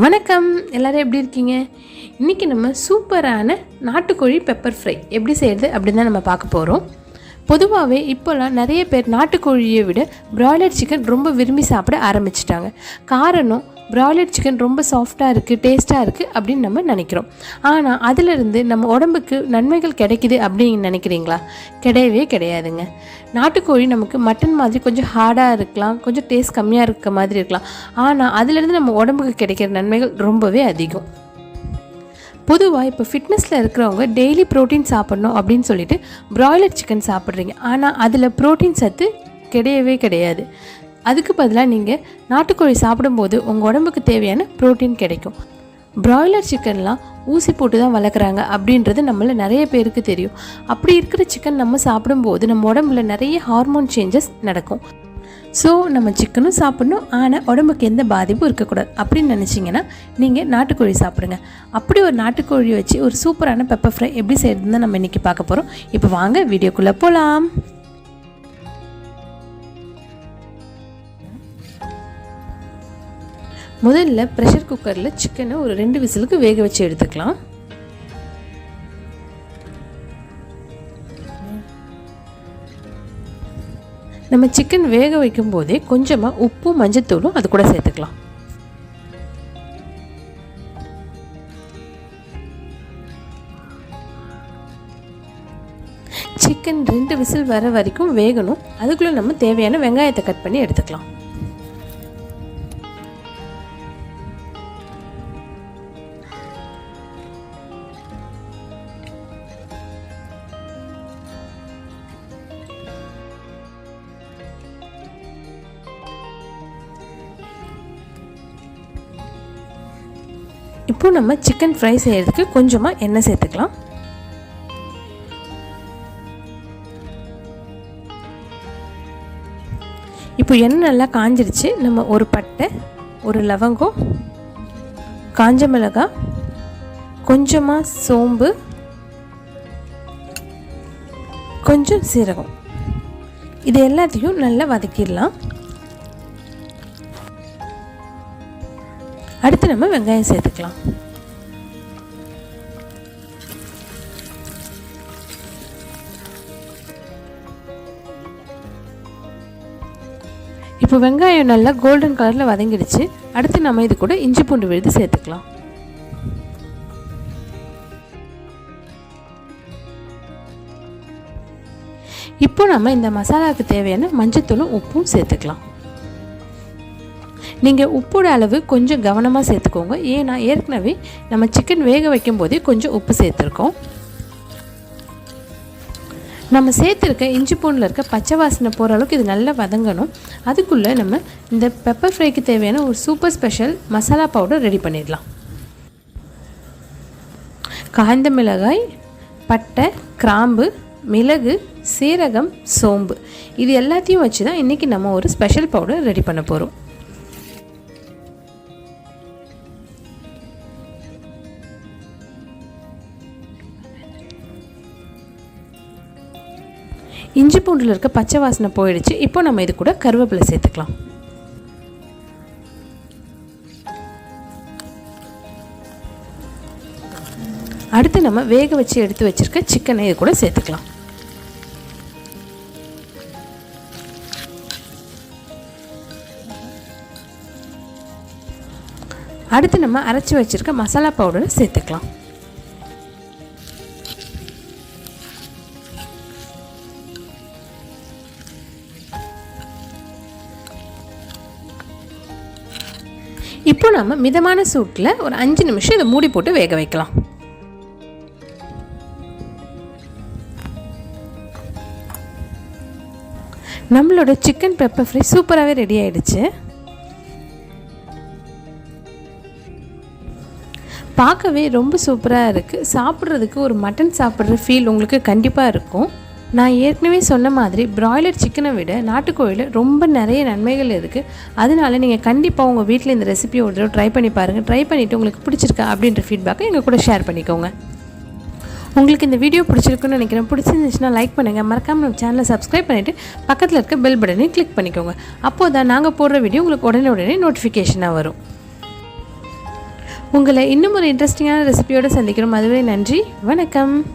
வணக்கம், எல்லாரும் எப்படி இருக்கீங்க? இன்றைக்கி நம்ம சூப்பரான நாட்டுக்கோழி பெப்பர் ஃப்ரை எப்படி செய்கிறது அப்படின்னு தான் நம்ம பார்க்க போகிறோம். பொதுவாகவே இப்போல்லாம் நிறைய பேர் நாட்டுக்கோழியை விட பிராய்லர் சிக்கன் ரொம்ப விரும்பி சாப்பிட ஆரம்பிச்சிட்டாங்க. காரணம், பிராய்லர் சிக்கன் ரொம்ப சாஃப்டாக இருக்குது, டேஸ்ட்டாக இருக்குது அப்படின்னு நம்ம நினைக்கிறோம். ஆனால் அதிலிருந்து நம்ம உடம்புக்கு நன்மைகள் கிடைக்குது அப்படின்னு நினைக்கிறீங்களா? கிடையவே கிடையாதுங்க. நாட்டுக்கோழி நமக்கு மட்டன் மாதிரி கொஞ்சம் ஹார்டாக இருக்கலாம், கொஞ்சம் டேஸ்ட் கம்மியாக இருக்க மாதிரி இருக்கலாம். ஆனால் அதிலிருந்து நம்ம உடம்புக்கு கிடைக்கிற நன்மைகள் ரொம்பவே அதிகம். பொதுவாக இப்போ ஃபிட்னஸில் இருக்கிறவங்க டெய்லி ப்ரோட்டீன் சாப்பிட்ணும் அப்படின்னு சொல்லிட்டு பிராய்லர் சிக்கன் சாப்பிட்றீங்க. ஆனால் அதில் ப்ரோட்டீன் சத்து கிடையவே கிடையாது. அதுக்கு பதிலாக நீங்கள் நாட்டுக்கோழி சாப்பிடும்போது உங்கள் உடம்புக்கு தேவையான ப்ரோட்டீன் கிடைக்கும். பிராய்லர் சிக்கன்லாம் ஊசி போட்டு தான் வளர்க்குறாங்க அப்படின்றது நம்மள நிறைய பேருக்கு தெரியும். அப்படி இருக்கிற சிக்கன் நம்ம சாப்பிடும்போது நம்ம உடம்புல நிறைய ஹார்மோன் சேஞ்சஸ் நடக்கும். ஸோ நம்ம சிக்கனும் சாப்பிட்ணும், ஆனால் உடம்புக்கு எந்த பாதிப்பும் இருக்கக்கூடாது அப்படின்னு நினச்சிங்கன்னா நீங்கள் நாட்டுக்கோழி சாப்பிடுங்க. அப்படி ஒரு நாட்டுக்கோழி வச்சு ஒரு சூப்பரான பெப்பர் ஃப்ரை எப்படி செய்கிறதுன்னு தான் நம்ம இன்றைக்கி பார்க்க போகிறோம். இப்போ வாங்க வீடியோக்குள்ளே போகலாம். முதல்ல ப்ரெஷர் குக்கரில் சிக்கனை ஒரு 2 விசிலுக்கு வேக வச்சு எடுத்துக்கலாம். நம்ம சிக்கன் வேக வைக்கும் போதே கொஞ்சமாக உப்பும் மஞ்சத்தூளும் அது கூட சேர்த்துக்கலாம். சிக்கன் 2 விசில் வர வரைக்கும் வேகணும். அதுக்குள்ளே நம்ம தேவையான வெங்காயத்தை கட் பண்ணி எடுத்துக்கலாம். இப்போ நம்ம சிக்கன் ஃப்ரை செய்கிறதுக்கு கொஞ்சமாக எண்ணெய் சேர்த்துக்கலாம். இப்போ எண்ணெய் நல்லா காஞ்சிருச்சு. நம்ம ஒரு பட்டை, ஒரு லவங்கம், காஞ்ச மிளகாய், கொஞ்சமாக சோம்பு, கொஞ்சம் சீரகம், இது எல்லாத்தையும் நல்லா வதக்கிடலாம். அடுத்து நம்ம வெங்காயம் சேர்த்துக்கலாம். இப்போ வெங்காயம் நல்லா கோல்டன் கலரில் வதங்கிடுச்சு. அடுத்து நம்ம இது கூட இஞ்சி பூண்டு விழுது சேர்த்துக்கலாம். இப்போ நம்ம இந்த மசாலாவுக்கு தேவையான மஞ்சத்தூளும் உப்பும் சேர்த்துக்கலாம். நீங்கள் உப்போட அளவு கொஞ்சம் கவனமாக சேர்த்துக்கோங்க. ஏன்னா ஏற்கனவே நம்ம சிக்கன் வேக வைக்கும் போதே கொஞ்சம் உப்பு சேர்த்துருக்கோம். நம்ம சேர்த்துருக்க இஞ்சி பூண்டில் இருக்க பச்சை வாசனை போகிற அளவுக்கு இது நல்லா வதங்கணும். அதுக்குள்ளே நம்ம இந்த பெப்பர் ஃப்ரைக்கு தேவையான ஒரு super special masala powder ready பண்ணிடலாம். காய்ந்த மிளகாய், பட்டை, கிராம்பு, மிளகு, சீரகம், சோம்பு, இது எல்லாத்தையும் வச்சு தான் இன்றைக்கி நம்ம ஒரு ஸ்பெஷல் பவுடர் ரெடி பண்ண போகிறோம். இஞ்சி பூண்டில் இருக்க பச்சை வாசனை போயிடுச்சு. இப்போ நம்ம இது கூட கருவேப்பிலை சேர்த்துக்கலாம். அடுத்து நம்ம வேக வச்சு எடுத்து வச்சிருக்க சிக்கனை இது கூட சேர்த்துக்கலாம். அடுத்து நம்ம அரைச்சி வச்சிருக்க மசாலா பவுடரை சேர்த்துக்கலாம். இப்போ நம்ம மிதமான சூட்டில் ஒரு 5 நிமிஷம் இதை மூடி போட்டு வேக வைக்கலாம். நம்மளோட சிக்கன் பெப்பர் ஃப்ரை சூப்பராகவே ரெடி ஆயிடுச்சு. பார்க்கவே ரொம்ப சூப்பராக இருக்குது. சாப்பிட்றதுக்கு ஒரு மட்டன் சாப்பிட்ற ஃபீல் உங்களுக்கு கண்டிப்பாக இருக்கும். நான் ஏற்கனவே சொன்ன மாதிரி பிராய்லர் சிக்கனை விட நாட்டுக்கோழியில் ரொம்ப நிறைய நன்மைகள் இருக்குது. அதனால நீங்கள் கண்டிப்பாக உங்கள் வீட்டில் இந்த ரெசிபியை ஒரு தடவை ட்ரை பண்ணி பாருங்கள். ட்ரை பண்ணிவிட்டு உங்களுக்கு பிடிச்சிருக்கா அப்படின்ற ஃபீட்பேக்கை எங்கள் கூட ஷேர் பண்ணிக்கோங்க. உங்களுக்கு இந்த வீடியோ பிடிச்சிருக்குன்னு நினைக்கிறேன். பிடிச்சிருந்துச்சுன்னா லைக் பண்ணுங்கள். மறக்காமல் நம்ம சேனலை சப்ஸ்கிரைப் பண்ணிவிட்டு பக்கத்தில் இருக்க பெல் பட்டனையும் கிளிக் பண்ணிக்கோங்க. அப்போது தான் நாங்கள் போடுற வீடியோ உங்களுக்கு உடனே நோட்டிஃபிகேஷனாக வரும். உங்களை இன்னும் ஒரு இன்ட்ரெஸ்டிங்கான ரெசிபியோடு சந்திக்கிறோம். அதுவே நன்றி, வணக்கம்.